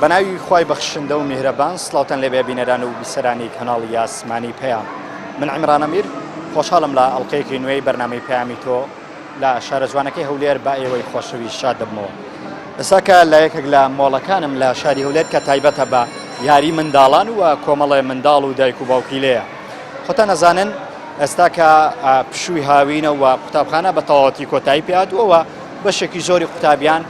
بەناوی خوای بەخشندە و میهرەبان سڵاوتان لێبێ بینەران و بیسەرانی کەناڵی یاسمانی پەیام. من عیمران ئەمیر خۆشحاڵم لە ئەڵقەیەکی نوێی بەرنامەی پەیامی تۆ لە شارە جوانەکەی هەولێر با ئێوەی خۆشەویست شاد دەبمەوە. ئێستا کە لە یەکێک لە مۆڵەکانم لە شاری هەولێر کە تایبەتە بە یاری منداڵان و کۆمەڵێ منداڵ و دایک و باوکی لێیە. خۆتان ئەزانن ئێستا کە پشووی هاوینە و قوتابخانە بە تەواوەتی کۆتایی پێهاتووەوە بەشێکی زۆری قوتابیان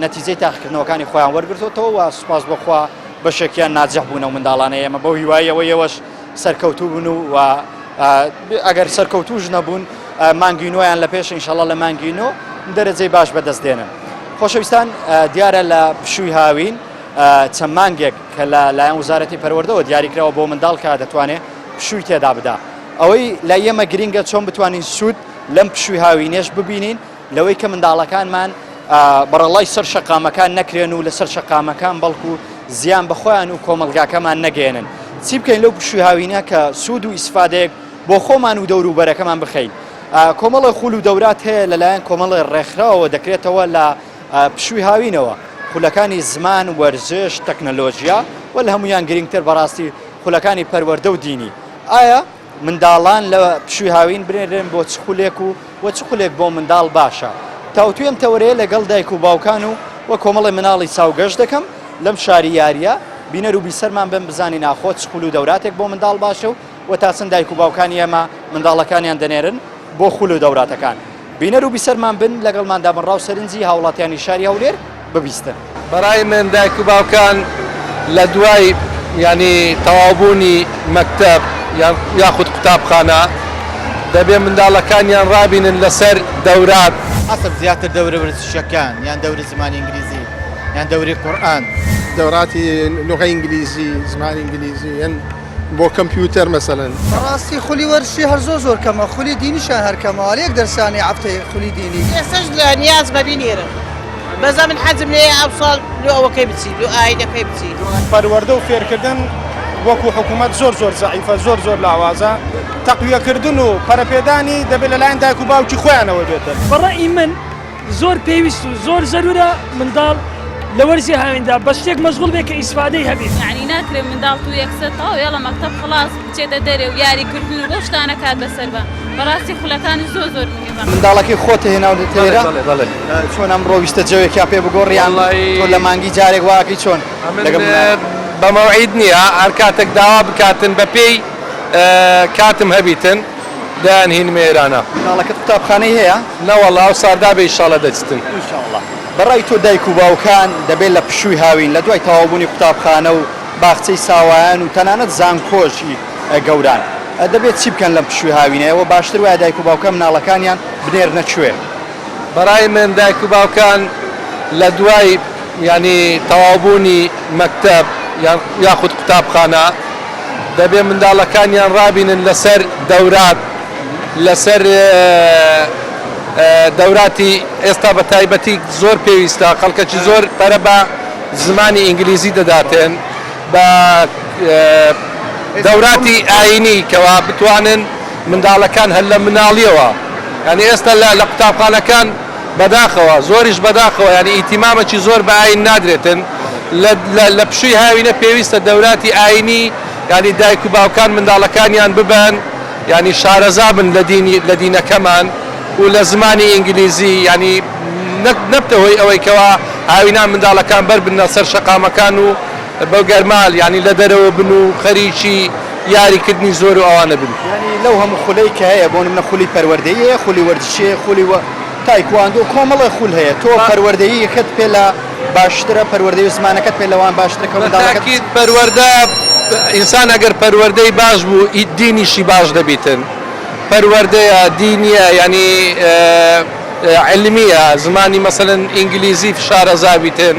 نەتیجەی تاقیکردنەوەکانی خۆیان وەرگرتوەوە و سوپاس بەخوا بەشێکیان ناجەح بوون و منداڵانە ئێمە بەو هیوایەوە ئێوەش سەرکەوتوو بوون و ئەگەر سەرکەوتوش نەبوون مانگینۆیان لە پێش ئینشەڵڵا لە مانگینۆ دەرەجەی باش بەدەست دێنن. خۆشەویستان دیارە لە پشووی هاوین چەند مانگێک کە لایەن وزارەتی پەروەردەوە دیاریکراوە بۆ منداڵ کە دەتوانێت پشووی تێدا بدا. ئەوەی لای ئێمە گرینگە چۆن بتوانین سوود لەم پشووی هاوینێش ببینین لەوەی کە منداڵەکانمان بەڕەڵای سەر شەقامەکان نەکرێن و لەسەر شەقامەکان بەڵکو زیان بەخۆیان و کۆمەلگاکەمان نەگەێنن. چی بکەین لەو پشووی هاوینە کە سوود و ئیسفادەیەک بۆ خۆمان و دەوروبەرەکەمان بخەین. کۆمەڵی خول و دەورات هەیە لەلایەن کۆمەڵی ڕێکخراوەوە دەکرێتەوە لە پشووی هاوینەوە. خولەکانی زمان، وەرزش، تەکنەلۆژیا و لە هەمویان گرنگتر بەڕاستی خولەکانی پەروەردە و دینی. ئایا منداڵان لە پشووی هاوین برێن بۆ چ خولێک و چ خولێک بۆ منداڵ باشە؟ تاوتوێم تەورەیە لەگەڵ دایک و باوکان و کۆمەڵی مناڵی چاوگەشت دەکەم لەم شاری یاریە بینەر و بیسەرمان بن بزانی ناخۆ چ خول و دەوراتێک بۆ منداڵ باشە و تا چەند دایک و باوکانی ئێمە منداڵەکانیان دەنێرن بۆ خول و دەوراتەکان. بینەر و بیسەرمان بن لەگەڵماندا بنڕاو سەرنجی هاوڵاتیانی شاری هەولێر ببیستن. بەڕای من دایک و باوکان لە دوای ینی تەواوبوونی مەکتەب یاخود قوتابخانە دەبێ منداڵەکانیان ڕابینن لەسەر دەورات حەسب زیاتر دەورە ورزشەکان یان دەورە زمانی ئینگلیزی یان دەوری قورئان دەوراتی لغە ئینگلیزی زمانی ئینگلیزی یان بۆ کەمپیوتەر مەسەلەن. بەڕاستی خولی وەرشی هەر زۆر کەمە، خولی دینیشان هەر کەمە، هەر دەرسانی هەفتەی خولی دینی. ئێستاش لە نیاز بەبینێرن بەزە من حەزم لێ ئەو ساڵ لێ ئەوەکەی بچی لێ ئاینەکەی بچی. پەروەردە و فێرکردن وەکو حکوومەت زۆر زەعیفە زۆر لاوازە. تەقویەکردن و پەرەپێدانی دەبێت لەلایەن دایک و باوکی خۆیانەوە بێتن. بەڕای من زۆر پێویست و زۆر زەرورە منداڵ لە وەرزی هاویندا بە شتێک مەشغوڵ بێت کە ئیسفادەی هەبێت. یعنی ناکرێت منداڵ تو یەکسەر تاو یا لە مەکتەب خلاص بچێتە دەرێ و یاریکردن و بۆ شتانە کات بەسەر بە. بەڕاستی خولەکانی زۆر مهمە. منداڵەکەی خۆت هێناوە تێرە چۆن ئەمڕۆ ویستە جەوێکیان پێ بگۆڕیان تۆ لە مانگی جارێک واکەی چۆن بە مەوعید نییە هەر کاتێک داوا بکاتن بە پێی کاتم هەبیتن دایانهین مێرانە. منداڵەکەت قوتابخانەی هەیە؟ نەوەڵا و ساردا بە ئینشاڵڵا دەچتن. ئینشاڵڵا. بەڕای تۆ دایک و باوکان دەبێت لە پشووی هاوین لە دوای تەواوبوونی قوتابخانە و باخچەی ساوایان و تەنانەت زانکۆشی گەوران دەبێت چی بکەن لەم پشووی هاوینەوە باشتر وایە دایک و باوکە مناڵەکانیان بنێرنە کوێ؟ بەڕای من دایک و باوکان لە دوای ینی تەواوبوونی مەکتەب یاخود قوتابخانە دەبێ منداڵەکانیان ڕابینن لەسەر دەورات لەسەر دەوراتی ئێستا بە تایبەتی زۆر پێویستە خەڵکەکی زۆر پەرە بە زمانی ئینگلیزی دەداتێن بە دەوراتی ئاینی کەوا بتوانن منداڵەکان هەر لە مناڵیەوە ینی ئێستا لە قوتابخانەکان بەداخەوە زۆریش بەداخەوە ینی ئیتیمامەکی زۆر بە ئاین نادرێتن لە پشووی هاوینە پێویستە دەوراتی ئاینی ینی دایک و باوکان منداڵەکانیان ببن ینی شارەزا بن لە دینەکەمان و لە زمانی ئینگلیزی ینی نەبتەوەی ئەوەی کەوا هاوینان منداڵەکان بەر بنە سەر شەقامەکان و بەو گەرمال ینی لە دەرەوە بن و خەریکی یاریکردنی زۆر و ئەوانە بن. ینی لەو هەموو خولەی کە هەیە بۆ نمونە خولی پەروەردەییە، خولی وەرزشێ، خولی تایکواندۆ کۆمەڵی خول هەیە. تۆ پەروەردەییەکەت پێ لە باشترە پەروەردەی و زمانەکەت پێ لەوان باشترە کە منداڵەکەت پەروەردە ئینسان ئەگەر پەروەردەی باش بوو دینیشی باش دەبیتن. پەروەردەیە دینیە ینی علمیە زمانی مەسەلەن ئینگلیزی شارەزا بیتن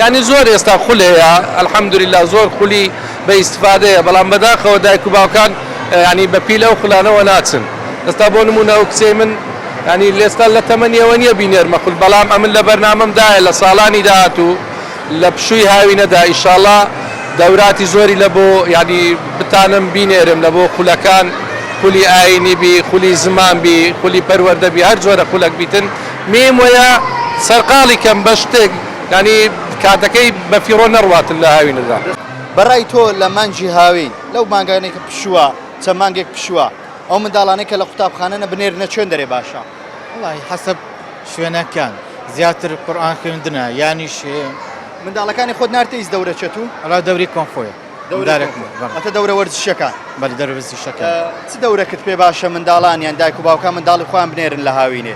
ینی زۆر ئێستا خول هەیە ئەلحەمدولیلا زۆر خولی بە ئیسفادەیە بەڵام بەداخەوە دایک و باوکان ینی بە پیلە و خولانەوە ناچن. ئێستا بۆ نمونە ئەو کچەی من ینی لێستا لە تەمەنیەوە نییە بینێرمە خول بەڵام ئەمن لە بەرنامەمدایە لە ساڵانی داهاتوو لە پشووی هاوینەدا ئینشاڵڵا دەوراتی زۆری لە بۆ ینی بتانم بینێرم لە بۆ خولەکان خولی ئاینی بی خولی زمان بی خولی پەروەردە بی هەر جۆرە خولەک بیتن مێم وەیە سەرقاڵی کەم بە شتێک يعني کاتەکەی بە فیڕۆ نەڕواتن لە هاوینەدا. بەڕای تۆ لە مانجی هاوین لەو مانگانێکە پشووە چەند مانگێک پشووە ئەو منداڵانەی کە لە قوتابخانە بنێرنە چێن دەرێ باشە والله حسب شوێنەکان زیاتر قورئان خوێندنە یانیش منداڵەکانی خۆت نارتەیز دەورە چێت و ئەلا دەوری کۆنفۆیە ئەتە دەورە وەرزشەکان بەری دەرەوەزی شەکە چ دەورەکەت پێ باشە منداڵان یان دایک و باوکان منداڵی خۆیان بنێرن لە هاوینێ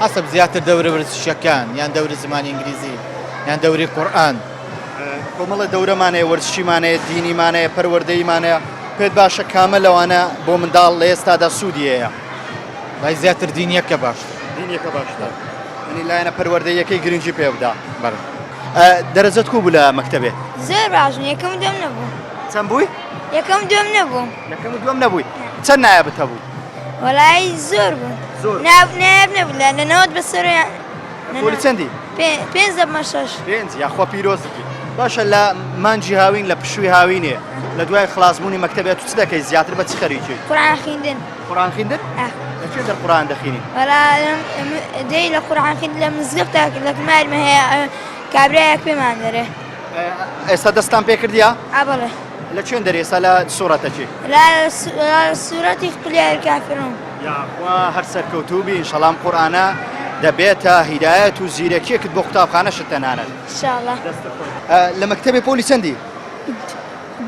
حسب زیاتر دەورە ورزشەکان یان دەورە زمانی ئینگلیزی یان دەوری قورئان کۆمەڵە دەورەمانەیە وەرزشیمانەیە دینیمانەیە پەروەردەیمانەیە پێت باشە کامە لەوانە بۆ منداڵ لە ئێستادا سوودی هەیە لای زیاتر دینیەکە باشتر دینیەکە باشتر ئەنی لایەنە پەروەردەیەکەی گرنگی پێ بدە بەڵێ دەرەجەت کوو بوو لە مەکتەبێ زۆر باشن یەکەم دوم نەبوو چەند بووی یەکەم دوم نەبوو یەکەم و دووەم نەبووی چەند نایابت هەبوو وەلای زۆر بوو زۆر نایاب نەبوو لە نەوەت بەسەر پۆلی چەندی پێنج دەبمە شەش پێنج یاخوا پیرۆزی باشە لە مانجی هاوین لە پشووی هاوینێ لە دوای خلاصبوونی مەکتەبێت تو چ دەکەی زیاتر بە چی خەریکی قورئان خوێندن قورئان خوێندن لەکوێ دەرقورئان دەخوێنی وەلا دەی لە قورئان خوێندن لە مزگەفتا لە کمارمە هەیە کابرایەک پێمان دەرێ ئێستا دەستان پێ کردیا بەڵێ لە کوێن دەری ئێستا لە سوورەتەکی لا سوورەتی قولیای کافرون یاخوا هەر سەرکەوتوبی ئینشەڵام قورئانە دەبێتە هیدایەت و زیرەکیەکت بۆ قوتابخانەشت تەنانەت انشاءالله لە مەکتەبی پۆلی چەندی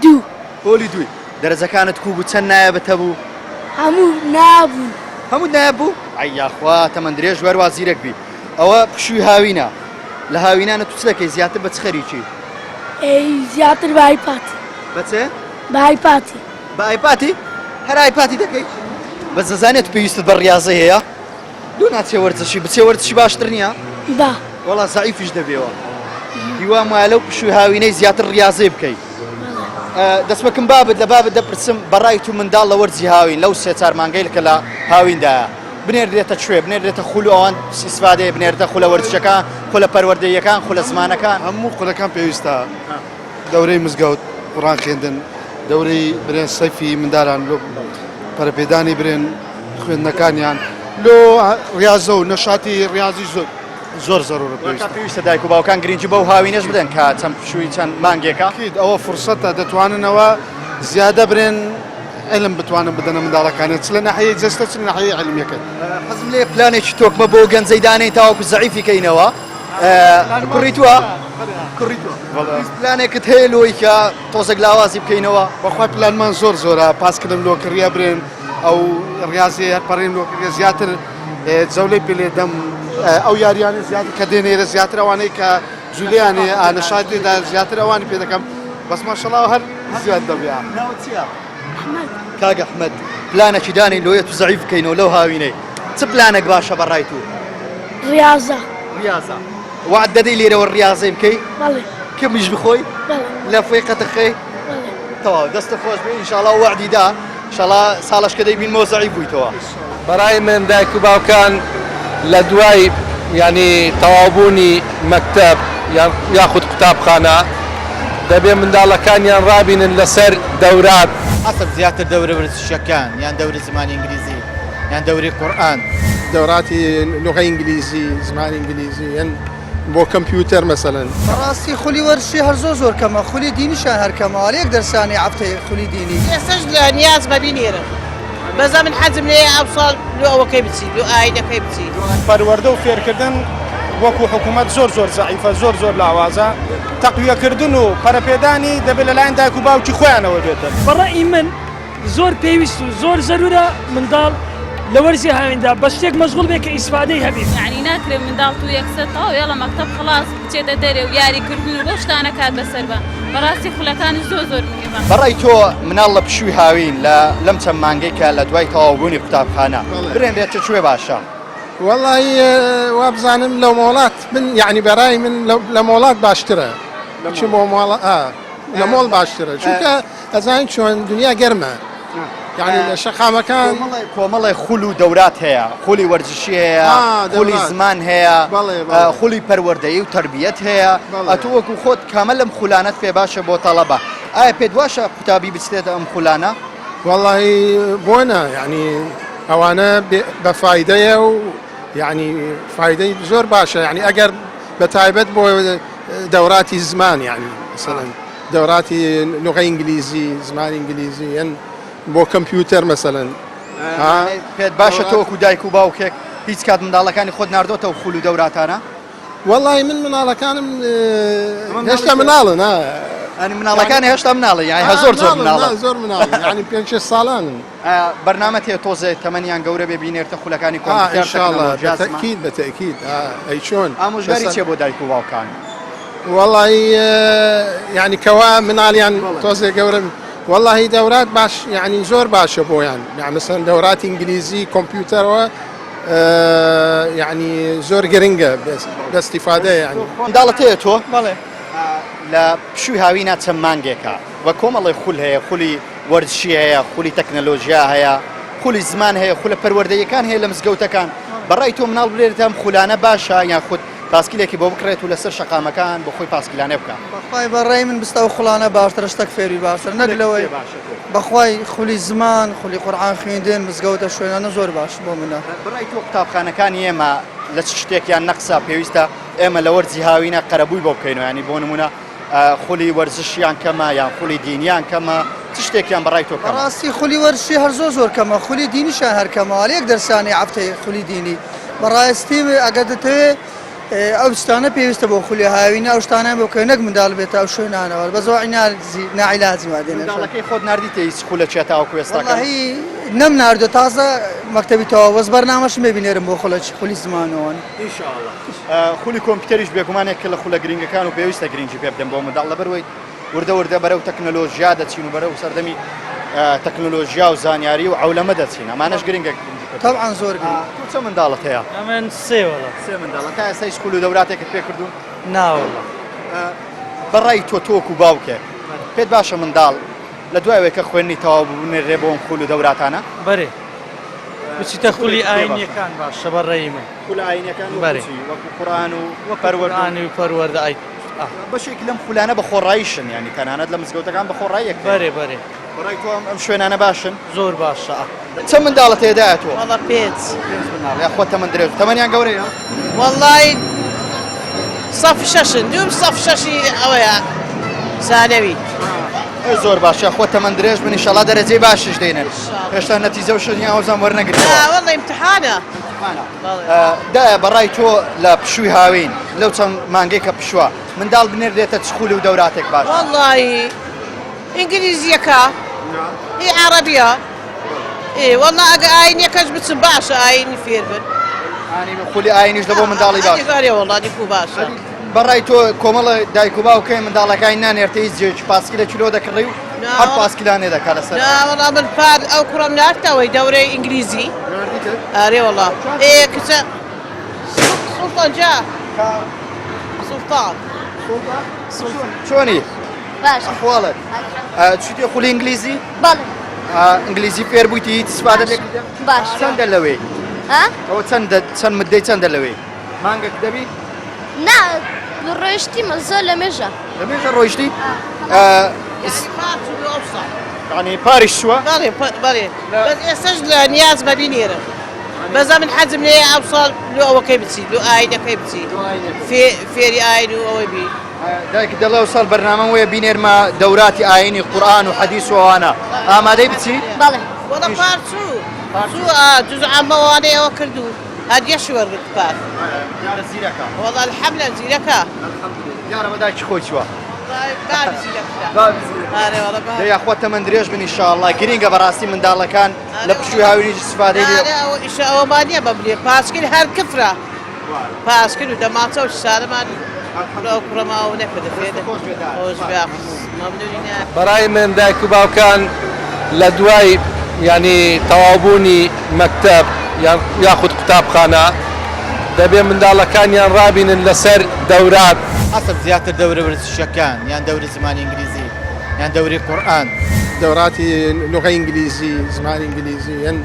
دوو پۆلی دوی دەرەجەکانت کوو بوو چەند نایەبت هەبوو هەموو نابوون هەموو نایەبوو ئەی یاخوا تەمەند درێژ وەروا زیرەک بی ئەوە پشووی هاوینە لە هاوینانە تو چ دەکەی زیاتر بە چ خەریکی زیاتر بە ئایپاتی بەچێ بە ئایپاتی بە ئایپاتی هەر ئایپاتی دەکەی بە زەزانێت پێویستت بە ڕاضە هەیە دوو ناچێ وەرزشی بچێ وەرزشی باشتر نییە با وەڵا زعیفیش دەبێەوە هیوام وایە لەو پشووی هاوینەی زیاتر ڕاضەی بکەیت دەستمەکەم بابت لە بابت دەپرسم بەڕای تو منداڵ لە وەرزی هاوین لەو سێ چار مانگەی کە لە هاویندایە بنێردرێتە کوێ بنێردرێتە خول ئەوان سیسفادەیە بنێردە خولە وەرزشەکان خولە پەروەردەیەکان خولە زمانەکان هەموو خولەکان پێویستە دەورەی مزگەوت قورئان خوێندن دەورەی برێن سەیفی منداڵان لۆ پەرەپێدانی برێن خوێندنەکانیان لۆ ڕاضە و نەشاتی ڕاضی زۆر زەرورە پێویستە دایک و باوکان گرنگی بەو هاوینەش بدەن کە چەند پشووی چەند مانگێکە ئەوە فرسەتە دەتواننەوە زیادە برێن علم بتوانن بدەنە منداڵەکانت چ لە ناحیەی جەستە چ لە ناحیەی علمیەکەت حەزم لێ پلانێکی تۆکمە بۆ گەنجەی دانەی تاوەکو زەعیفی کەینەوە کوڕیتووە پلانێکت هەیە لۆی کە تۆزێک لاوازی بکەینەوە بەخوای پلانمان زۆر زۆرە پاسکردم لۆکڕیا برێن ئەو ڕاضی هەرپەڕین لۆکڕیا زیاتر جەولەی پێ لێ دەم ئەو یاریانی زیاتر کە دێنێرە زیاتر ئەوانەی کە جولیانێ ئانەشاتێدا زیاتر ئەوانی پێ دەکەم بەس ماشەڵڵا هەر زیاد دەبێ کاگە ئەحمەد پلانێکی دانی لۆیە تو زەعیف بکەینەوە لەو هاوینەی چ پلانێک باشە بەڕای تو ڕاضە ریاضە وعد دەدەی لێرەوە ڕاضەی بکەی بەڵێ کەمیش بخۆی لە فۆی قەتەخەی تەواو دەستە خۆش بێ ئینشاڵڵا وعدی دا ئینشاڵڵا ساڵەش کە دەیبینمەوە زەعیف بوویتەوە بەڕای من دایک و باوکان لە دوای ینی تەواوبوونی مەکتەب یاخود قوتابخانە دەبێ منداڵەکانیان ڕابینن لەسەر دەورات حسب زیاتر دەورە ورزشەکان یان دەورە زمانی ئینگلیزی یان دەوری قورئان دەوراتی لغە ئینگلیزی زمانی ئینگلیزی یان بۆ کەمپیوتەر مەسەلەن بەڕاستی خولی وەرزشی هەر زۆر کەمە خولی دینیشان هەر کەمە یەک دەرسانی هەفتەی خولی دینی ئێستش لە نیاز بە بینێرن بەزە من حەزم لێ ئەوساڵ لۆ ئەوەکەی بچیت لۆ ئاینەکەی بچیت پەروەردە و فێرکردن وەکو حکوومەت زۆر زعیفە زۆر لاوازە تەقویەکردن و پەرەپێدانی دەبێت لەلایەن دایک و باوکی خۆیانەوە بێتن بەڕای من زۆر پێویست و زۆر زەرورە منداڵ لە وەرزی هاویندا بە شتێک مەشغوڵ بێ کە ئیسفادەی هەبێت یعنی ناکرێت منداڵ تو یەکسەرتەوە یا لە مەکتەب خلاص بچێتە دەرێ و یاریکردن و بۆ شتانە کات بەسەر بە بەڕاستی خولەکانی زۆر مهمە بەڕای تۆ مناڵ لە پشووی هاوین لەم چەند مانگەی کە لە دوای تەواوبوونی قوتابخانە برێنرێتە کوێ باشە وەڵی وا بزانم لەو مۆڵات من یعنی بەرای من لە مۆڵات باشترە چ بۆ لە مۆڵ باشترە چونکە ئەزانین چۆن دنیا گەرمە یعنی لە شەقامەکان کۆمەڵی خول و دەورات هەیە خولی وەرزشی هەیە خولی زمان هەیە خولی پەروەردەیی و تربیەت هەیە ئەتو وەکو خۆت کامە لەم خولانەت پێ باشە بۆ تەڵەبە ئایا پێت واشە قوتابی بچێتە ئەم خولانە وەڵی بۆنە یعنی ئەوانە بە فایدەیە و یعنی فایدەی زۆر باشە یعنی ئەگەر بە تایبەت بۆ دوراتي زمان يعني مثلا دوراتي لغة إنجليزي زمان إنجليزي يعني بو كمبيوتر مثلا پێت باشە تۆکو دایک و باوکێک هیچ کات منداڵەکانی خۆت ناردۆتەوە خول و دەوراتانە والله من مناڵەکانم هێشتا مناڵن ئەنی مناڵەکانی هێشتا مناڵی یانی زۆر زۆر مناڵە زۆر مناڵ يعني 5 ساڵانن بەرنامە تێ تۆزێ تەمەنیان گەورە بێ بینێرتە خولەکانی کۆمپیوتەر إن شاء الله بالتأكيد أي شلون ئامۆژگاری چێ بۆ دایک و باوکان والله يعني كوا مناڵیان تۆزێ گەورە والله دورات باش يعني زور باشە بۆ يعني مثلا دورات إنجليزي كمبيوتر يعني زۆر گرنگە باستیفادە يعني منداڵت هەیە تۆ لە پشووی هاوینە چەند مانگێکە وە کۆمەڵی خول هەیە خولی وەرزشی هەیە خولی تەکنەلۆژیا هەیە خولی زمان هەیە خولە پەروەردەیەکان هەیە لە مزگەوتەکان بەڕای تۆ مناڵ بلێرێت ئەم خولانە باشە یان خودت پاسکیلێکی بۆ بکڕێت و لەسەر شەقامەکان بۆ خۆی پاسکیلانێ بکە بەخوای بەڕێی من بستە و خوڵانە باشترە شتێک فێری باشتر نەک لەوەی بەخوای خولی زمان خولی قورئان خوێندن مزگەوتە شوێنانە زۆر باش بۆ منە بەڕای تۆ قوتابخانەکانی ئێمە لە چ شتێکیان نەقسا پێویستە ئێمە لە وەرزی هاوینە قەرەبووی بۆ بکەینەوە ینی بۆ نمونە خولی وەرزشیان کەمە یان خولی دینیان کەمە چ شتێکیان بەڕای تۆ کەمە ڕاستی خولی وەرزشی هەر زۆر کەمە خولی دینیشان هەر کەمە یەک دەرسانی هەفتەی خولی دینی بەڕاستی ئەگەر دەتەوێت ئەو شتانە پێویستە بۆ خولی هاوینە ئەو شتانە بۆ کە نەک منداڵ بێتە ئەو شوێنانەوە بەزەوای ناعیلازی وادێنێت منداڵەکەی خۆت نردیتە هیچ خولە چێتاوە کوێستەکە والله نەم ناردۆ تازە مەکتەبی تەواوەز بەرنامەشم ببینێرم بۆ خولی زمانەوەن ئینشاءڵڵا خولی کۆمپیوتەریش بێگومانێک کە لە خولە گرنگەکان و پێویستە گرنگی پێ بدەم بۆ منداڵ لەبەرەوەی وردە بەرەو تەکنەلۆژیا دەچین و بەرەو سەردەمی تەکنەلۆژیا و زانیاری و عەولەمە دەچین ئەمانەش گرنگە طبعا زۆر گرنگ چە منداڵت هەیە ئەمن سێ وەڵا سێ منداڵە تا ئێستا هیچ خول و دەوراتێکت پێ کردوون ناوەڵا بەڕای تۆ تۆک و باوکێک پێت باشە منداڵ لە دوایەوەی کە خوێنی تەواو ببنێ بۆم خول و دەوراتانە بەرێ بچیتە خولی ئاینیەکان باشە بەڕێی من خول ئاینیەکان بەرێ وەکو قورئان و پەروەردانی و پەروەردە ئای بەشێک لەم خولانە بە خۆڕاییشن ینی تەنانەت لە مزگەوتەکان بە خۆڕاییەک بەرێ بەڕای تۆ ئەم شوێنانە باشن زۆر باشە چەند منداڵت هەیە تۆ والله پێنج یا خۆت تەمەند درێژ تەمەنیان گەورەیە والله صف شەشن دوم صف شەشی ئەوەیە زانەوی زۆر باشە خۆت تەمەند درێژ بن ئینشەڵا دەرەجەی باشش دێنن هێشتا نەتیجە و شتیان ئەوزان وەرنەگرتەوە والله امتحانە دایە بەڕای تۆ لە پشووی هاوین لەو چەند مانگەی کە پشووە منداڵ بنێردێتە چ خولی و دەوراتێک باش والله ئینگلیزیەکە ئی عەرەبیە والله ئەگە ئاینیەکەش بچم باشە ئاینی فێر بن خولی ئاینیش لە بۆ منداڵی باش والله دیکو باشە بەڕای تۆ کۆمەڵە دایک و باوکەی منداڵەکانی نانێرتە هیچ جێکی پاسکی لە کیلۆ دەکڕی و هەر پاسکیلانێ دەکات لەسەر والله من پار ئەو کوڕم ناردەوەی دەورەی ئینگلیزی ئارێ والله کچە سوڵتان جا سوڵتان چۆنی باش ئەحواڵت چیتێ خولی ئینگلیزی بەڵێ ئینگلیزی فێر بوویتی هیچ سوپادە لێک باش چەندە لەوەی ها ئەوە چەند مدەی چەندە لەوەی مانگەک دەبی نا ڕۆیشتی زۆر لە مێژە لە مێژە ڕۆیشتی ینی پاریش چووە بەڵێ بەس ئێستاش لە نیاز بەبینێرم بەزە من حەزم لێ ئەو ساڵ لۆ ئەوەکەی بچیت لۆ ئاینەکەی بچیت فێری ئاین و ئەوەی بی دایک دەڵێ و ساڵ بەرنامە وەیە بینێرمە دەوراتی ئاینی قورئان و حەدیث و ئەوانە ئامادەی بچیت بەڵێ وەڵە پار چوو جوزء عەمەوانەی ئەوە کردو هەدیەشی وەرگرت پار یارە زیرەکە وەڵە الحەمدە زیرەکە یارە بەدایکی خۆی چووە بابی زیرەکە دەیا خۆت تەمەند درێژ بن ئینشاءڵڵا گرینگە بەڕاستی منداڵەکان لە پشووی هاوینیش استفادەی لێ ئیش ئەوەمانیە بەبلێ پاسکرد هەر کفرە پاسکرد و دەماچە و سارەمانی کوڕەماوە نەکردە فێدە خۆش مەمنونینە بەڕای من دایک و باوکان لە دوای ینی تەواوبوونی مەکتەب یاخود قوتابخانە دەبێ منداڵەکانیان ڕابینن لەسەر دەورات حسب زیاتر دەورە ورزشیەکان یان دەورە زمانی ئینگلیزی یان دەوری قورئان دەوراتی لغة إنجليزي زمان إنجليزي يعني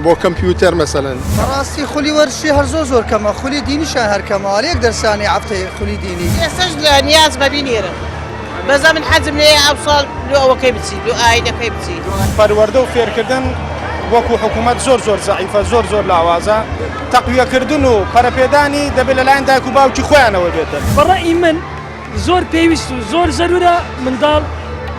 بو كمبيوتر مثلا بەڕاستی خولی وەرزشی هەر زۆر کەمە خولی دینیشان هەر کەمە یەک دەرسانی هەفتەی خولی دینی ئێستاش لە نیاز بەبینێرم بەزە من حەزم لێ ئەو ساڵ لۆ ئەوەکەی بچیت لۆ ئاینەکەی بچیت پەروەردە و فێرکردن وەکو حکوومەت زۆر زەعیفە زۆر لاوازە تەقویەکردن و پەرەپێدانی دەبێت لەلایەن دایک و باوکی خۆیانەوە بێتن بەڕێی من زۆر پێویست و زۆر زەرورە منداڵ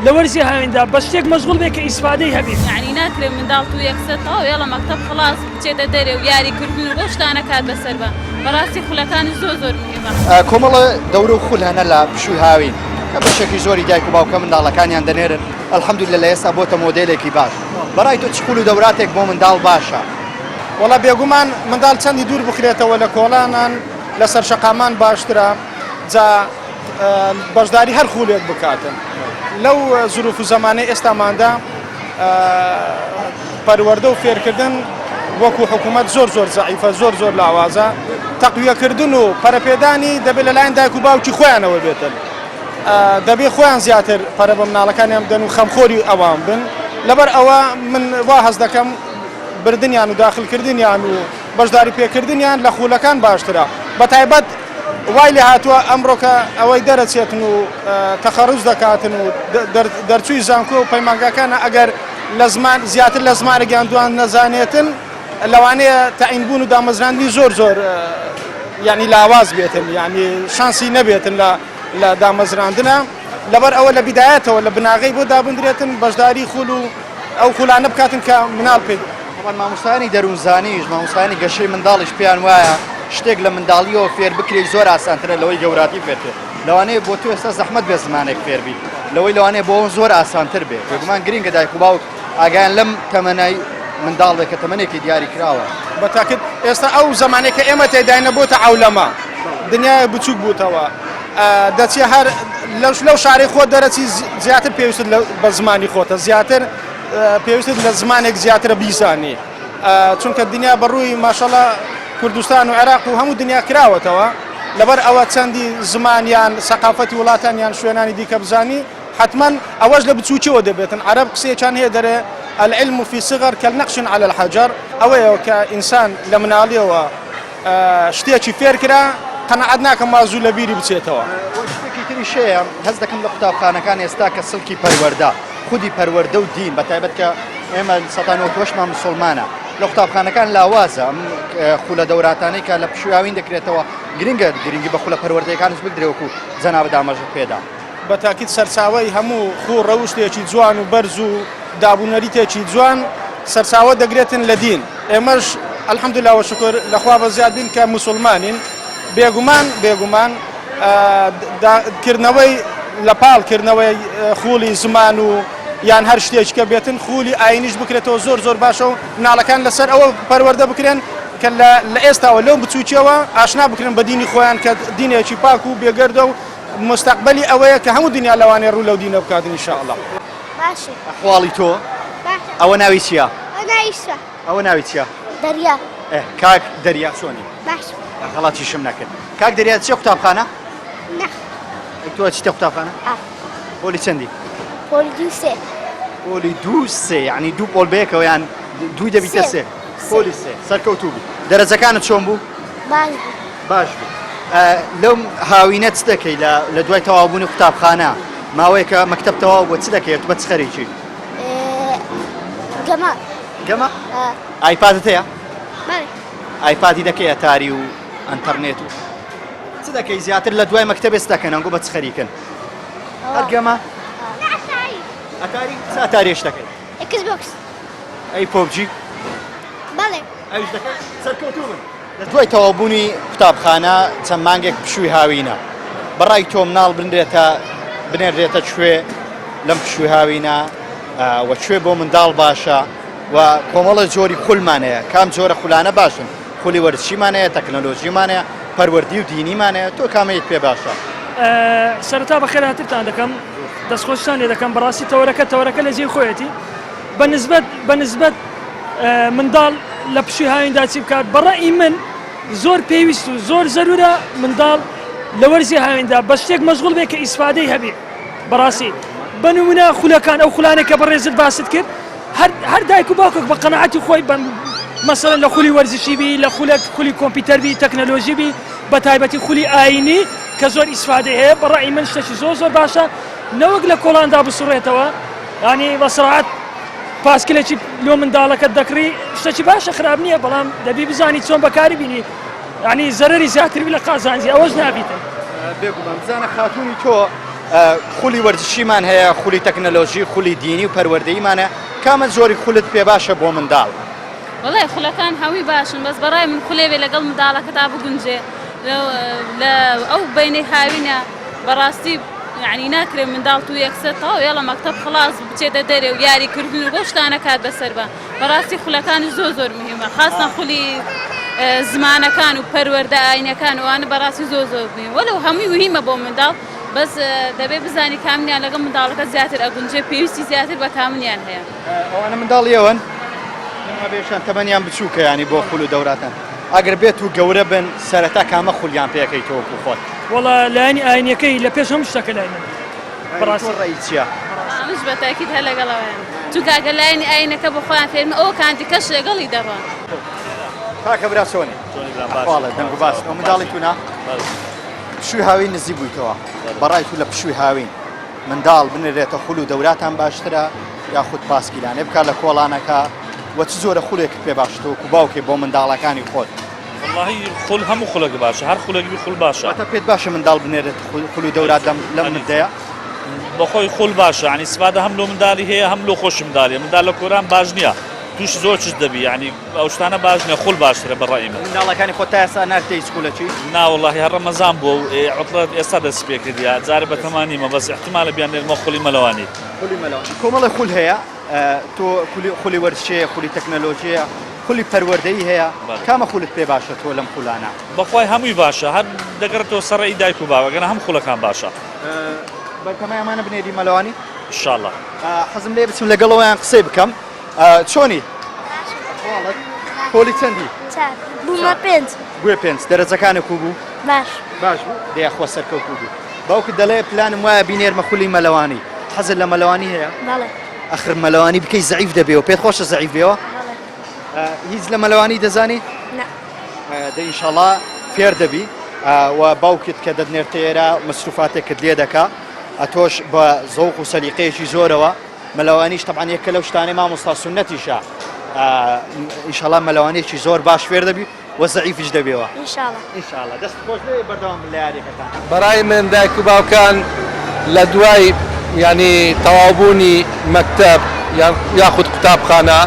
لە وەرزی هاویندا بە شتێک مەشغوڵ بێ کە ئیسفادەی هەبێت. یعنی ناکرێت منداڵ تو یەکسەتەوە وێڵە مەکتەب خلاص بچێتە دەرێ و یاریکردن و بۆ شتانە کات بەسەر بە بەڕاستی خولەکانی زۆر مهمە. کۆمەڵە دەورە و خول هەنە لە پشووی هاوین کە بەشێکی زۆری دایک و باوکە منداڵەکانیان دەنێرن ئەلحەمدولillah لە ئێستا بۆتە مۆدێلێکی باش. بەڕای تۆ چ خول و دەوراتێک بۆ منداڵ باشە؟ وەڵا بێگومان منداڵ چەندی دوور بخرێتەوە لە کۆڵانان لەسەر شەقامان باشترە جا بەشداری هەر خولێک بکاتن. لەو زروف و زەمانەی ئێستاماندا پەروەردە و فێرکردن وەکو حکوومەت زۆر زەعیفە زۆر لاوازە تەقویەکردن و پەرەپێدانی دەبێت لەلایەن دایک و باوکی خۆیانەوە بێتن. دەبێت خۆیان زیاتر پەرە بە مناڵەکانیان بدەن و خەمخۆری ئەوان بن لەبەر ئەوە من وا هەز دەکەم بردنیان و داخلکردنیان و بەشداری پێکردنیان لە خولەکان باشترە بە تایبەت وای لێ هاتووە ئەمڕۆکە ئەوەی دەرەچێتن و تەخەڕوج دەکاتن و دەرچووی زانکۆ و پەیمانگاکانە ئەگەر لە زمان زیاتر لە زمانێکیان دوان نەزانێتن لەوانەیە تەعینبوون و دامەزراندنی زۆر یعنی لاواز بێتن یعنی شانسی نەبێتن لە دامەزراندنە لەبەر ئەوە لە بیدایەتەوە لە بناغی بۆ دابدرێتن بەشداری خول و ئەو خولانە بکاتن کە مناڵ پێ مامۆستایانی دەروونزانیش مامۆستایانی گەشەی منداڵیش پێیان وایە شتێک لە منداڵیەوە فێر بکرێت زۆر ئاسانترە لەوەی گەوراتی فێرکرد لەوانەیە بۆ تو ئێستا زەحمەت بێ زمانێک فێربی لەوەی لەوانەیە بۆ زۆر ئاسانتر بێت بێگومان گرینگە دایک و باوک ئاگایان لەم تەمەنای منداڵ بێت کە تەمەنێکی دیاری کراوە بەتاکد ئێستا ئەو زمانێک کە ئێمە تێداینە بۆتە عەولەما دنیای بچووک بووتەوە دەچێ هەر لەو شارەی خۆ دەرەچی زیاتر پێویستت بە زمانی خۆتە زیاتر پێویستت لە زمانێک زیاترە بیزانی چونکە دنیا بەڕووی ماشەڵڵا کوردستان و عێراق و هەموو دنیا کراوەتەوە لەبەر ئەوە چەندی زمانیان سەقافەتی وڵاتانیان شوێنانی دیکە بزانی حتما ئەوەش لە بچووکیەوە دەبێتن عەرەب قسەیەکیان هەیە دەرێ العلم في صغر كالنقش على الحجر ئەوەیە کە ئینسان لە مناڵیەوە شتێکی فێر کرا قەنەعەت ناکەم مازوو لە بیری بچێتەوە. شتێکی تری شەیە هەز دەکەم لە قوتابخانەکان ئێستا کە سڵکی پەروەردە خودی پەروەردە و دین بە تایبەت کە ئێمە ١٩٨مان مسلمانە لە قوتابخانەکان لاوازە ئەم خولە دەوراتانەی کە لە پشویاوین دەکرێتەوە گرنگی بە خولە پەروەردەیەکانش بگرێوەکو جەنابە دامەژ پێدا بە تاکید سەرچاوەی هەموو خوو ڕەوشتێکی جوان و بەرز و دابوونەریتێکی جوان سەرچاوە دەگرێتن لە دین ئێمەش الحەمدولillah وشکر لەخوا بە زیادین کە موسڵمانین بێگومان کردنەوەی لە پاڵکردنەوەی خولی زمان و یان هەر شتێککە بێتن خولی ئاینیش بکرێتەوە زۆر باشە و مناڵەکان لەسەر ئەوە پەروەردە بکرێن کە لە ئێستاوە لەو بچووکیەوە ئاشنا بکرێن بە دینی خۆیان کە دینێکی پاک و بێگەردە و مستەقبەلی ئەوەیە کە هەموو دنیا لەوانێ ڕوو لەو دینە بکاتن ئینشاءالله. باشە ئەحواڵی تۆ ئەوە ناوی چییە؟ ئەوە ناوی چییە؟ دەریا کاک دەریا چۆنی؟ باش خەڵاتی شم نەکرد کاک دەریا چی قوتابخانە؟ تۆ چیتە قوتابخانە؟ پۆلی چەندی؟ پۆلی دوو سێ یعنی دوو پۆل بەیەکەوە یان دووی دەبیتە سێ پۆلی سێ سەرکەوتوو بوو دەرەجەکانت چۆن بوو؟ باش بوو لەم هاوینە چ دەکەی لە دوای تەواوبوونی قوتابخانە ماوەیە کە مەکتەب تەواو بۆ چ دەکەیت بە چ خەریکی؟ گەمە؟ ئایپادت هەیە؟ ئایپادی دەکەی ئەتاری و ئەنتەرنێت و چ دەکەی زیاتر لە دوای مەکتەب ئێستا کەن ئەنگۆ بە چ خەریکن؟ هەر گەمە؟ ئەتاری چ ئەتاریش دەکەی؟ ئەی پۆبجی؟ ئەویش دەکەی؟ سەرکەوتوو بن لە دوای تەواوبوونی قوتابخانە چەند مانگێک پشووی هاوینە بەڕای تۆ مناڵ بنێرێتە کوێ لەم پشووی هاوینە و کوێ بۆ منداڵ باشە و کۆمەڵە جۆری خولمانەیە کام جۆرە خولانە باشن خولی وەرزشیمانەیە تەکنەلۆژیمانەیە پەروەردی و دینیمانەیە تۆ کامەیەت پێ باشە؟ سەرەتا بەخێر هاترتان دەکەم دەستخۆشتان لێ دەکەم بەڕاستی تەوەرەکە لە جێی خۆیەتی بەنسبەت منداڵ لە پشووی هاویندا چی بکات بەڕای من زۆر پێویست و زۆر زەرورە منداڵ لە وەرزی هاویندا بە شتێک مەشغوڵ بێ کە ئیسفادەی هەبێ بەڕاستی بەنمونە خولەکان ئەو خولانێک کە بەڕێزت باست کرد هەر دایک و باوکێک بە قەنەعەتی خۆی مەسەڵەن لە خولی وەرزشی بی لە خولی کۆمپیوتەر بی تەکنەلۆژی بی بە تایبەتی خولی ئاینی کە زۆر ئیسفادەی هەیە بەڕای من شتێکی زۆر باشە نەوەک لە کۆڵاندا بسوڕێتەوە ینی بەسرعات پاسکلێکی لۆ منداڵەکەت دەکڕی شتێکی باشە خراپ نییە بەڵام دەبی بزانی چۆن بەکاری بینی ینی زەرەری زیاتر بی لە قازانجی ئەوەش نابیتن بێگومان بزانە خاتوونی تۆ خولی وەرزشیمان هەیە خولی تەکنەلۆژی خولی دینی و پەروەردەیمانە کامە زۆری خولت پێ باشە بۆ منداڵ وڵای خولەکان هەوی باشن بەس بەڕای من خولێوێ لەگەڵ منداڵەکە تا بگونجێ لە ئەو بینەی هاوینە بەڕاستی یعنی ناکرێ منداڵ تو یەکسەتەوە ێڵە مەکتەب خلاص بچێتە دەرێ و یاریکردن و بۆ شتانە کات بەسەر بە بەڕاستی خولەکانی زۆر مهمە خاصە خولی زمانەکان و پەروەردە ئاینەکان وانە بەڕاستی زۆر مهمە وەلو هەمووی وهیمە بۆ منداڵ بەس دەبێ بزانی کامنیان لەگەڵ منداڵەکە زیاتر ئەگونجێ پێویستی زیاتر بە کامنیان هەیە ئەوانە منداڵیەوەن بێشان تەمەنیان بچووکە ینی بۆ خول و دەوراتان ئەگەر بێت و گەورە بن سەرەتا کامە خولیان پێەکەیتەوە و خۆت وڵا لایانی ئاینەکەی لە پێش هەموو شتەکە لای من بەڕاستی ڕێی چییە؟ ئەمش بە تاکید هە لەگەڵەوەیان چونکە ئەگەر لایانی ئاینەکە بە خۆیان فێرمە ئەوە کاندی کەش لەگەڵی دەڕۆن کاکە برا چۆنی؟ ئەحواڵە دەنگ و باس ئەو منداڵی تونا؟ پشووی هاوین نزیک بوویتەوە بەڕای تو لە پشووی هاوین منداڵ بنرێتە خول و دەوراتان باشترە یاخود پاسکیلانێ بکات لە کۆڵانەکە وە چ زۆرە خولێکت پێ باشتەوە و باوکێ بۆ منداڵەکانی خۆت والله خول هەموو خولەک باشە هەر خولێکی خول باشە تا پێت باشە منداڵ بنێرێت خول و دەورات لەم مدەیە بەخۆی خول باشە ینی سفادە هەم لۆ منداڵی هەیە هەم لۆ خۆش منداڵیە منداڵ لە کۆران باش نییە توش زۆر چش دەبی ینی ئەو شتانە باش نییە خول باشترە بەڕای من منداڵەکانی خۆ تا ئێستا نارتەی سکوولەکی نا والله هەر ڕەمەزان بووە و عوتڵەت ئێستا دەست پێ کردیا جارە بە تەمانیمە بەس احتیمالە بیان لێرمە خولی مەلەوانی کۆمەڵی خول هەیە تۆ خولی وەرزشەیە خولی تەکنەلۆژیە خولی پەروەردەیی هەیە کامە خولت پێ باشە تۆ لەم خولانە بەخوای هەمووی باشە هەر دەگەڕێتەوە سەرڕێی دایک و باوەگەنە هەم خولەکان باشە بەرکەمای ئەمانە بنێری مەلەوانی ئینشاءڵڵا حەزم لێ بچم لەگەڵەوەیان قسەی بکەم چۆنی پۆلی چەندی بوومە پێنج گوێ پێنج دەرەجەکانە کو بوو باش بوو دەیەخوا سەرکەوتو بوو باوکت دەڵێ پلانم وایە بینێرمە خولی مەلەوانی حەزت لە مەلەوانی هەیە ئەخر مەلەوانی بکەی زەعیف دەبێەوە پێت خۆشە زەعیف بێەوە هیچ لە مەلەوانی دەزانی دە ئینشاڵڵا فێر دەبی و باوکت کە دەدنێرتێرە مەسروفاتێکت لێ دەکا ئەتۆش بە زەوق و سەلیقەیەکی زۆرەوە مەلەوانیش تەبعاً یەکە لەو شتانەی مامۆستا سوننەتیشە ئینشاڵڵا مەلەوانێکی زۆر باش فێر دەبی و زەعیفش دەبێەوە ئینشاڵڵا دەست خۆش بێ بەردەوام لە یاریەکەتان بەڕای من دایک و باوکان لە دوای ینی تەواوبوونی مەکتەب یاخود قوتابخانە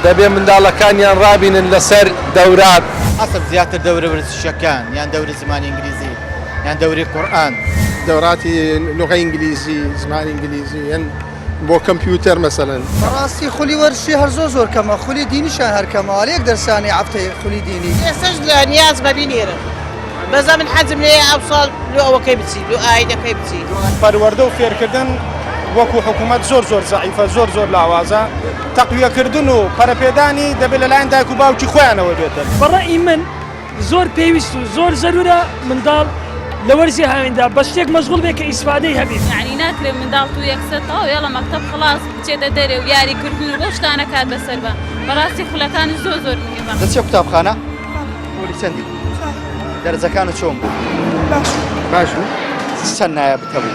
دەبێ منداڵەکانیان ڕابینن لەسەر دەورات حەسب زیاتر دەورە ورزشەکان یان دەورە زمانی ئینگلیزی یان دەوری قورئان دەوراتی لغە ئینگلیزی زمانی ئینگلیزی یان بۆ کەمپیوتەر مەسەلەن بەڕاستی خولی وەرزشی هەر زۆر کەمە خولی دینیشان هەر کەمە یەک دەرسانی هەفتەی خولی دینی ئێستش لە نیاز بە بینێرە بەزە من حەزم لێ ئەو ساڵ لۆ ئەوەکەی بچی لۆ ئاینەکەی بچی پەروەردە و فێرکردن وەکو حکوومەت زۆر زەعیفە زۆر لاوازە تەقویەکردن و پەرەپێدانی دەبێت لەلایەن دایک و باوکی خۆیانەوە بێتن بەڕای من زۆر پێویست و زۆر زەرورە منداڵ لە وەرزی هاویندا بە شتێک مەشغوڵ بێ کە ئیسفادەی هەبێت یعنی ناکرێ منداڵ تو یەکسەتەوە ێڵە مەکتەب خلاص بچێتە دەرێ و یاریکردن و بۆ شتانە کات بەسەر بە بەڕاستی خولەکانی زۆر مهمە دەچێ قوتابخانە پۆلی چەندی دەرەجەکانت چۆن بوو باش بوو چەند نایە بتەبوو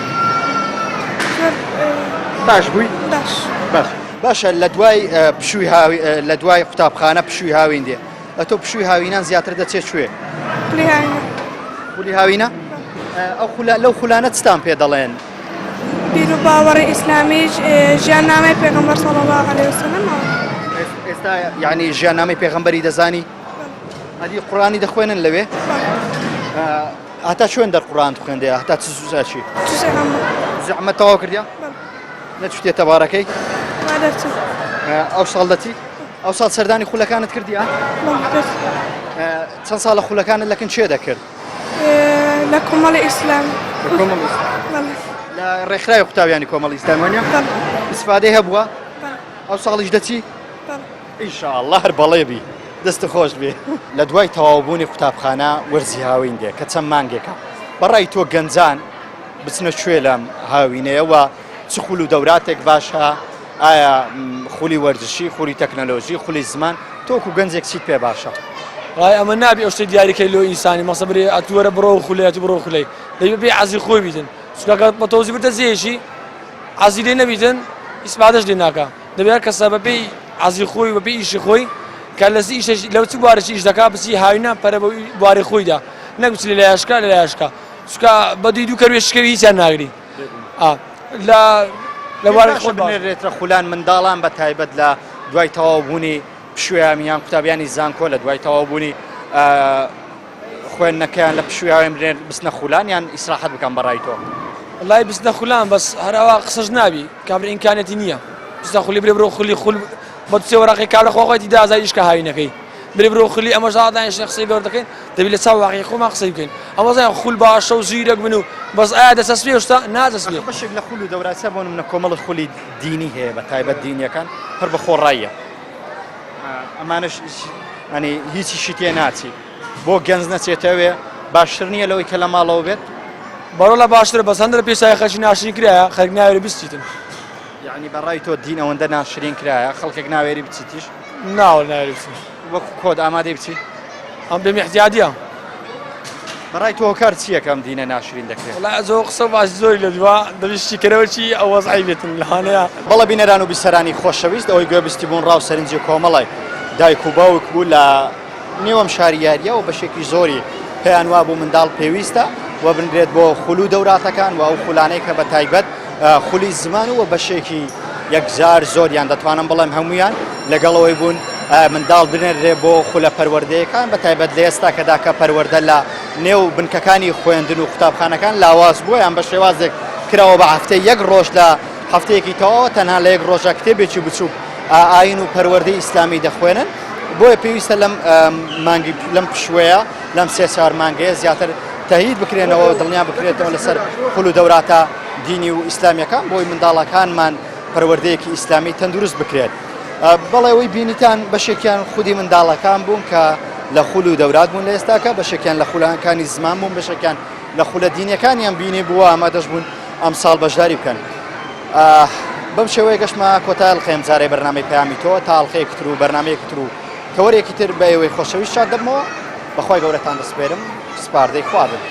باش بووی باشە لە دوای پشووی لە دوای قوتابخانە پشووی هاوین دێ ئەتۆ پشووی هاوینان زیاتر دەچێت کوێ خولی هاوینە لەو خولانە چتان پێ دەڵێن بیر و باوەڕی ئیسلامیش ژیاننامەی پێغەمبەر صلی الله علیه وسلم ئێستا یعنی ژیاننامەی پێغەمبەری دەزانی ئەدی قورئانی دەخوێنن لەوێ هەتا چۆن دەرقورئان خوێندێ هەتا چ سوزاچی زەحمەت تەواو کردیا نەچوتێتە بارەکەی ئەو ساڵ دەچی ئەو ساڵ سەردانی خولەکانت کردیا چەند ساڵە خولەکانت لەکن چێ دەکرد لە کۆمەڵی ئیسلام لە ڕێکخراوی قوتابیانی کۆمەڵی ئیسلامیانە ئیسفادەی هەبووە ئەو ساڵیش دەچی ئینشاءڵڵا هەر بەڵێ بی دەستە خۆش بێ لە دوای تەواوبوونی قوتابخانە وەرزی هاوین دێ کە چەند مانگێکە بەڕای تۆ گەنجان بچنە کوێ لەم هاوینەیەوە چ خول و دەوراتێک باشە ئایا خولی وەرزشی خولی تەکنەلۆژی خولی زمان تۆکو گەنجێک چیت پێ باشە ڕای ئەمە نابی ئەو شتەی دیاریکەی لۆ ئینسانی مەسە برێ ئەتووەرە بڕۆ خولێت بڕۆ خولەی دەبێت بێ عەزی خۆی بیدن چونکە بە تۆزی بتە زێشی عەزی لێ نەبیدن ئیسپادەش لێ ناکا دەبێت کەسە بەپێی عەزی خۆی بەپێی ئیشی خۆی کە لەسی ئیشەش لەو چ بوارەی ئیش دەکا بچی هاوینە پەرە بە بواری خۆیدا نەگوچ لە لایەشکا چکە بەدی دوو کەروێ شکەوی هیچیان ناگری لە وارد خۆ بنێرێتە خولان منداڵان بە تایبەت لە دوای تەواوبوونی پشویامیان قوتابیانی زانکۆ لە دوای تەواوبوونی خوێندنەکەیان لە پشویاوێن بنێر بستنە خولان یان ئیسراحەت بکەم بەڕای تۆ والله بستنە خولان بەس هەراوا قسەش نابی کابرا ئیمکانێتی نییە بستنە خولی برێ بڕۆ خولی خول بە سێ وەرەقی کابرا خۆخۆیتی دازای ئیشکە هاوینەکەی برێ بڕۆ خولی ئەمە ژادانیش قسەی گەور دەکەین دەبی لە چاو واقعی خۆمان قسەی بکەین ئەمە زایان خول باشە و زیرەک بن و بەس ئایا دەسەسپێ شتا نادەسپێ بەشێک لە خول و دەوراسە بۆ منە کۆمەڵت خولی دینی هەیە بە تایبەت دینیەکان هەر بە خۆڕاییە ئەمانش ئەنی هیچی شتێ ناچی بۆ گەنج نەچێتەوێ باشتر نییە لەوەی کە لە ماڵەوە بێت بەڕۆ لە باشترە بەس هەندێک پێشای خەشی ناشرین کرایە خەڵک ناوێری بستیتن یعنی بەڕای تۆ دین ئەوەندە ناشرین کرایە خەڵکێک ناوێری بچیتیش ناوێری بچیت وەکو کۆد ئامادەی بچی ئەم بێ احتیاطیە بەڕای تۆ کار چییە کەم دینە ناشرین دەکرێت وڵای زۆر قسە باش زۆری لە دووە دەبیشتی کەرەوەچی ئەو وەزعی بێتن لەهانەیە بەڵە بینەران و بیسەرانی خۆشەویست ئەوەی گوێبستی بوون ڕاو سەرنجی کۆمەڵی دایک و باوک بوو لە نێوەم شاری یاریە و بەشێکی زۆری پێیان وا بوو منداڵ پێویستە و بنرێت بۆ خول و دەوراتەکان و ئەو خولانەی کە بە تایبەت خولی زمان و بەشێکی یەکجار زۆریان دەتوانم بڵێم هەمویان لەگەڵەوەی بوون منداڵ بنێرێ بۆ خولە پەروەردەیەکان بە تایبەت لە ئێستا کەدا کە پەروەردە لە نێو بنکەکانی خوێندن و قوتابخانەکان لاواز بووە یان بە شێوازێک کراوە بە هەفتەی یەک ڕۆژ لە هەفتەیەکی تەواوە تەنها لە یەک ڕۆژە کتێبێکی بچووک ئاین و پەروەردەی ئیسلامی دەخوێنن بۆیە پێویستە لەم پشوەیە لەم سێ چوار مانگەیە زیاتر تەهید بکرێنەوە دڵنیا بکرێتەوە لەسەر خول و دەوراتە دینی و ئیسلامیەکان بۆی منداڵەکانمان پەروەردەیەکی ئیسلامی تەندروست بکرێت بەڵێ ئەوەی بینیتان بەشێکیان خودی منداڵەکان بوون کە لە خول و دەورات بوون لە ئێستاکە بەشێکیان لە خولانەکانی زمان بوون بەشێکیان لە خولە دینیەکانیان بینی بووە ئامادەش بوون ئەم ساڵ بەشداری بکەن بەم شێوەیە گەشتمە کۆتایل خێمجارەی بەرنامەی پەیامی تۆ تا ئەڵقەیەکتر و بەرنمەیەکتر و کەوەرێکی تر بە ئێوەی خۆشەویست شاد دەبمەوە بەخوای گەورەتان دەسپێرم سپاردەی خوا بن.